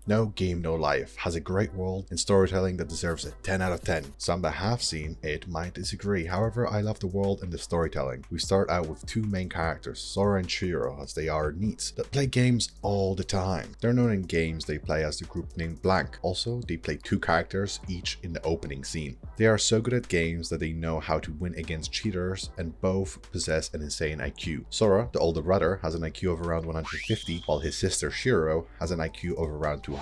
No Game No Life has a great world and storytelling that deserves a 10 out of 10. Some that have seen it might disagree, however I love the world and the storytelling. We start out with two main characters, Sora and Shiro, as they are NEETs that play games all the time. They're known in games they play as the group named Blank. Also, they play two characters each in the opening scene. They are so good at games that they know how to win against cheaters and both possess an insane IQ. Sora, the older brother, has an IQ of around 150, while his sister Shiro has an IQ of around 200.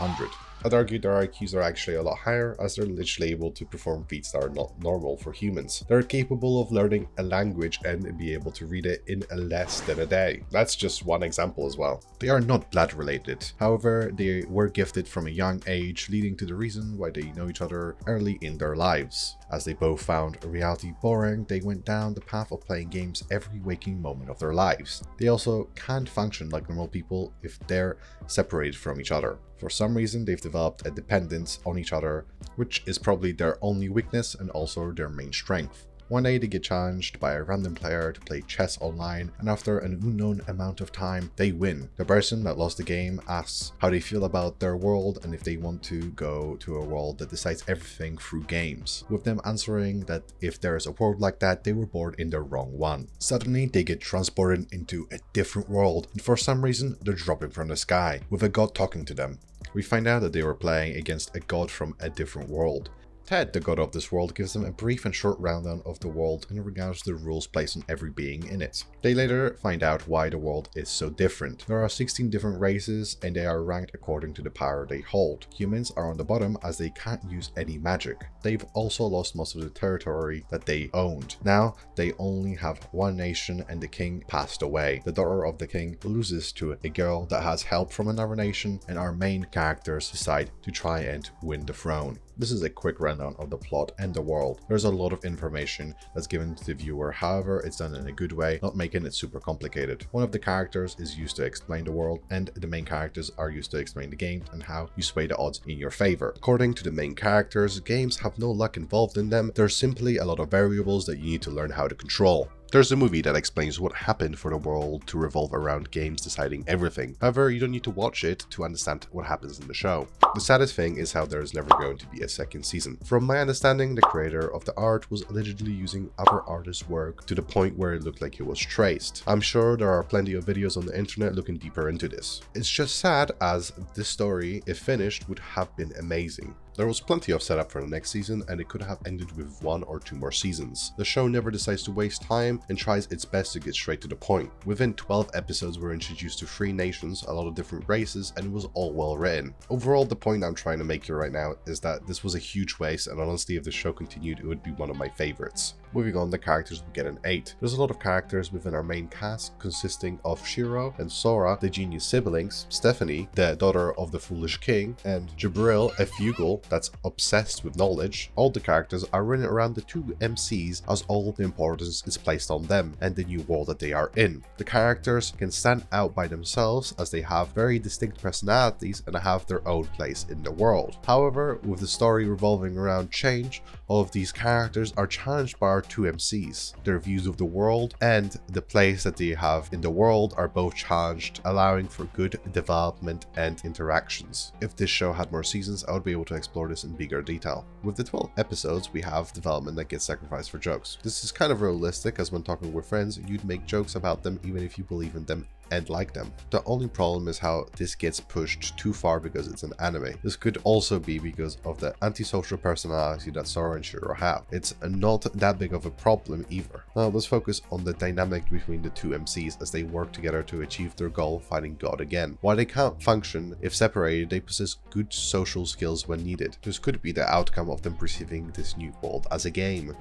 I'd argue their IQs are actually a lot higher, as they're literally able to perform feats that are not normal for humans. They're capable of learning a language and be able to read it in less than a day. That's just one example as well. They are not blood related. However, they were gifted from a young age, leading to the reason why they know each other early in their lives. As they both found reality boring, they went down the path of playing games every waking moment of their lives. They also can't function like normal people if they're separated from each other. For some reason, they've developed a dependence on each other, which is probably their only weakness and also their main strength. One day they get challenged by a random player to play chess online, and after an unknown amount of time, they win. The person that lost the game asks how they feel about their world and if they want to go to a world that decides everything through games, with them answering that if there is a world like that, they were born in the wrong one. Suddenly, they get transported into a different world, and for some reason, they're dropping from the sky, with a god talking to them. We find out that they were playing against a god from a different world. Ted, the god of this world, gives them a brief and short rundown of the world in regards to the rules placed on every being in it. They later find out why the world is so different. There are 16 different races and they are ranked according to the power they hold. Humans are on the bottom as they can't use any magic. They've also lost most of the territory that they owned. Now they only have one nation and the king passed away. The daughter of the king loses to a girl that has help from another nation, and our main characters decide to try and win the throne. This is a quick rundown of the plot and the world. There's a lot of information that's given to the viewer, however it's done in a good way, not making it super complicated. One of the characters is used to explain the world, and the main characters are used to explain the game and how you sway the odds in your favor. According to the main characters, games have no luck involved in them, there's simply a lot of variables that you need to learn how to control. There's a movie that explains what happened for the world to revolve around games deciding everything. However, you don't need to watch it to understand what happens in the show. The saddest thing is how there is never going to be a second season. From my understanding, the creator of the art was allegedly using other artists' work to the point where it looked like it was traced. I'm sure there are plenty of videos on the internet looking deeper into this. It's just sad, as this story, if finished, would have been amazing. There was plenty of setup for the next season, and it could have ended with 1 or 2 more seasons. The show never decides to waste time and tries its best to get straight to the point. Within 12 episodes, we're introduced to 3 nations, a lot of different races, and it was all well written. Overall, the point I'm trying to make here right now is that this was a huge waste, and honestly, if the show continued, it would be one of my favorites. Moving on, the characters will get an 8. There's a lot of characters within our main cast, consisting of Shiro and Sora, the genius siblings, Stephanie, the daughter of the foolish king, and Jabril, a Fugal that's obsessed with knowledge. All the characters are written around the 2 MCs, as all the importance is placed on them and the new world that they are in. The characters can stand out by themselves as they have very distinct personalities and have their own place in the world. However, with the story revolving around change, all of these characters are challenged by our 2 MCs. Their views of the world and the place that they have in the world are both challenged, allowing for good development and interactions. If this show had more seasons, I would be able to explore this in bigger detail. With the 12 episodes, we have development that gets sacrificed for jokes. This is kind of realistic, as when talking with friends, you'd make jokes about them even if you believe in them and like them. The only problem is how this gets pushed too far because it's an anime. This could also be because of the antisocial personality that Sora and Shiro have. It's not that big of a problem either. Now let's focus on the dynamic between the 2 MCs as they work together to achieve their goal, fighting God again. While they can't function if separated, they possess good social skills when needed. This could be the outcome of them perceiving this new world as a game.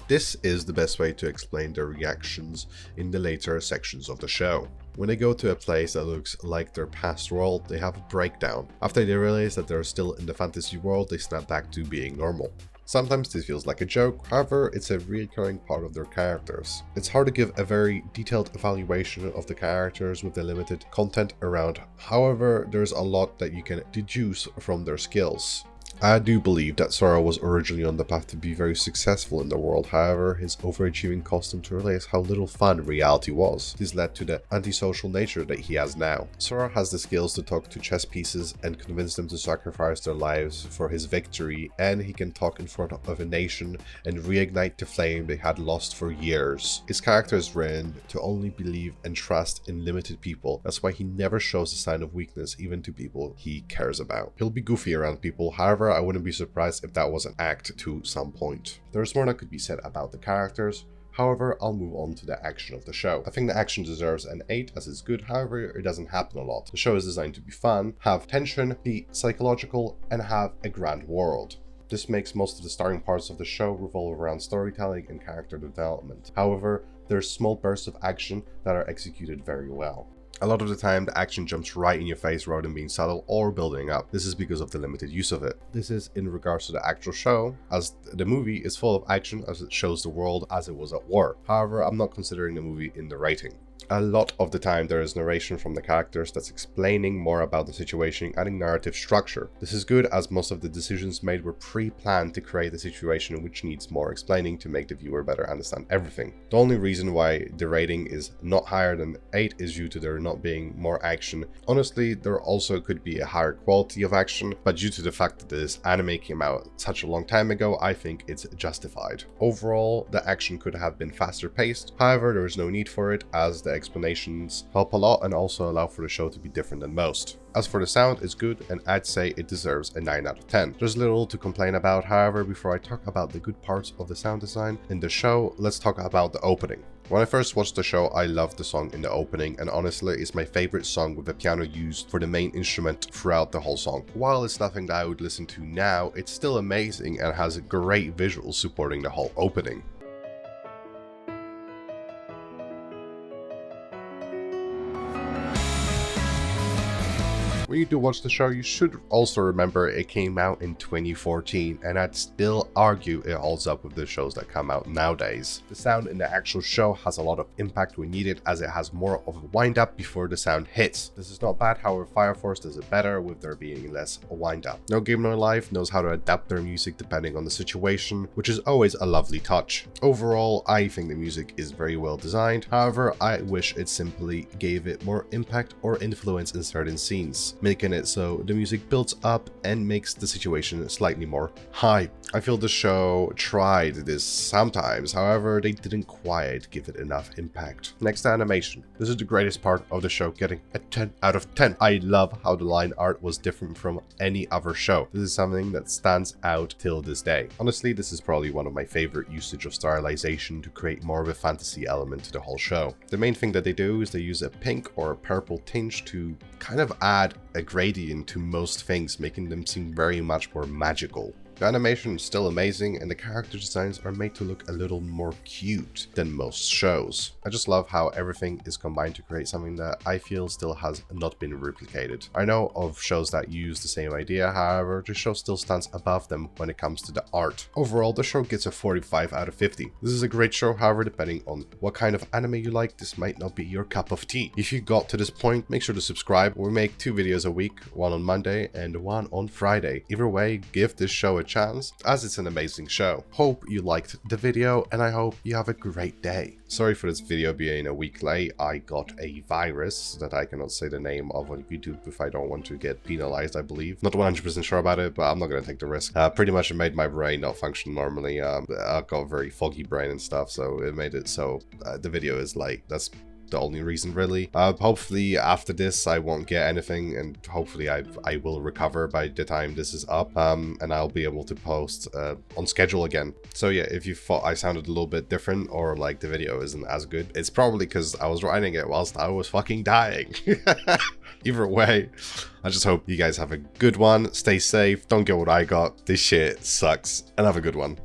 This is the best way to explain their reactions in the later sections of the show. When they go to a place that looks like their past world, they have a breakdown. After they realize that they're still in the fantasy world, they snap back to being normal. Sometimes this feels like a joke, however, it's a recurring part of their characters. It's hard to give a very detailed evaluation of the characters with the limited content around. However, there's a lot that you can deduce from their skills. I do believe that Sora was originally on the path to be very successful in the world, however, his overachieving caused him to realize how little fun reality was. This led to the antisocial nature that he has now. Sora has the skills to talk to chess pieces and convince them to sacrifice their lives for his victory, and he can talk in front of a nation and reignite the flame they had lost for years. His character is written to only believe and trust in limited people. That's why he never shows a sign of weakness even to people he cares about. He'll be goofy around people, however, I wouldn't be surprised if that was an act to some point. There's more that could be said about the characters. However, I'll move on to the action of the show. I think the action deserves an 8 as it's good, however, it doesn't happen a lot. The show is designed to be fun, have tension, be psychological, and have a grand world. This makes most of the starting parts of the show revolve around storytelling and character development. However, there's small bursts of action that are executed very well. A lot of the time, the action jumps right in your face rather than being subtle or building up. This is because of the limited use of it. This is in regards to the actual show, as the movie is full of action as it shows the world as it was at war. However, I'm not considering the movie in the rating. A lot of the time there is narration from the characters that's explaining more about the situation, adding narrative structure. This is good as most of the decisions made were pre-planned to create a situation which needs more explaining to make the viewer better understand everything. The only reason why the rating is not higher than 8 is due to there not being more action. Honestly, there also could be a higher quality of action, but due to the fact that this anime came out such a long time ago, I think it's justified. Overall, the action could have been faster paced, however there is no need for it as the explanations help a lot and also allow for the show to be different than most. As for the sound, it's good and I'd say it deserves a 9 out of 10. There's little to complain about, however, before I talk about the good parts of the sound design in the show, let's talk about the opening. When I first watched the show, I loved the song in the opening, and honestly, it's my favorite song with the piano used for the main instrument throughout the whole song. While it's nothing that I would listen to now, it's still amazing and has great visuals supporting the whole opening. When you do watch the show, you should also remember it came out in 2014, and I'd still argue it holds up with the shows that come out nowadays. The sound in the actual show has a lot of impact when needed, as it has more of a wind up before the sound hits. This is not bad, however Fire Force does it better with there being less wind up. No Game No Life knows how to adapt their music depending on the situation, which is always a lovely touch. Overall, I think the music is very well designed, however I wish it simply gave it more impact or influence in certain scenes, making it so the music builds up and makes the situation slightly more hype. I feel the show tried this sometimes, however they didn't quite give it enough impact. Next to animation. This is the greatest part of the show, getting a 10 out of 10. I love how the line art was different from any other show. This is something that stands out till this day. Honestly, this is probably one of my favorite usage of stylization to create more of a fantasy element to the whole show. The main thing that they do is they use a pink or a purple tinge to kind of add a gradient to most things, making them seem very much more magical. The animation is still amazing and the character designs are made to look a little more cute than most shows. I just love how everything is combined to create something that I feel still has not been replicated. I know of shows that use the same idea, however, the show still stands above them when it comes to the art. Overall, the show gets a 45 out of 50. This is a great show, however, depending on what kind of anime you like, this might not be your cup of tea. If you got to this point, make sure to subscribe. We make 2 videos a week, one on Monday and one on Friday. Either way, give this show a chance, as it's an amazing show. Hope you liked the video and I hope you have a great day. Sorry for this video being a week late. I got a virus that I cannot say the name of on YouTube if I don't want to get penalized, I believe. Not 100% sure about it, but I'm not gonna take the risk. Pretty much it made my brain not function normally. I got a very foggy brain and stuff, so it made it so the video is late. That's the only reason, really. Hopefully after this I won't get anything, and hopefully I will recover by the time this is up, and I'll be able to post on schedule again. So yeah, if you thought I sounded a little bit different or like the video isn't as good, it's probably because I was writing it whilst I was fucking dying. Either way, I just hope you guys have a good one. Stay safe, don't get what I got. This shit sucks, and have a good one.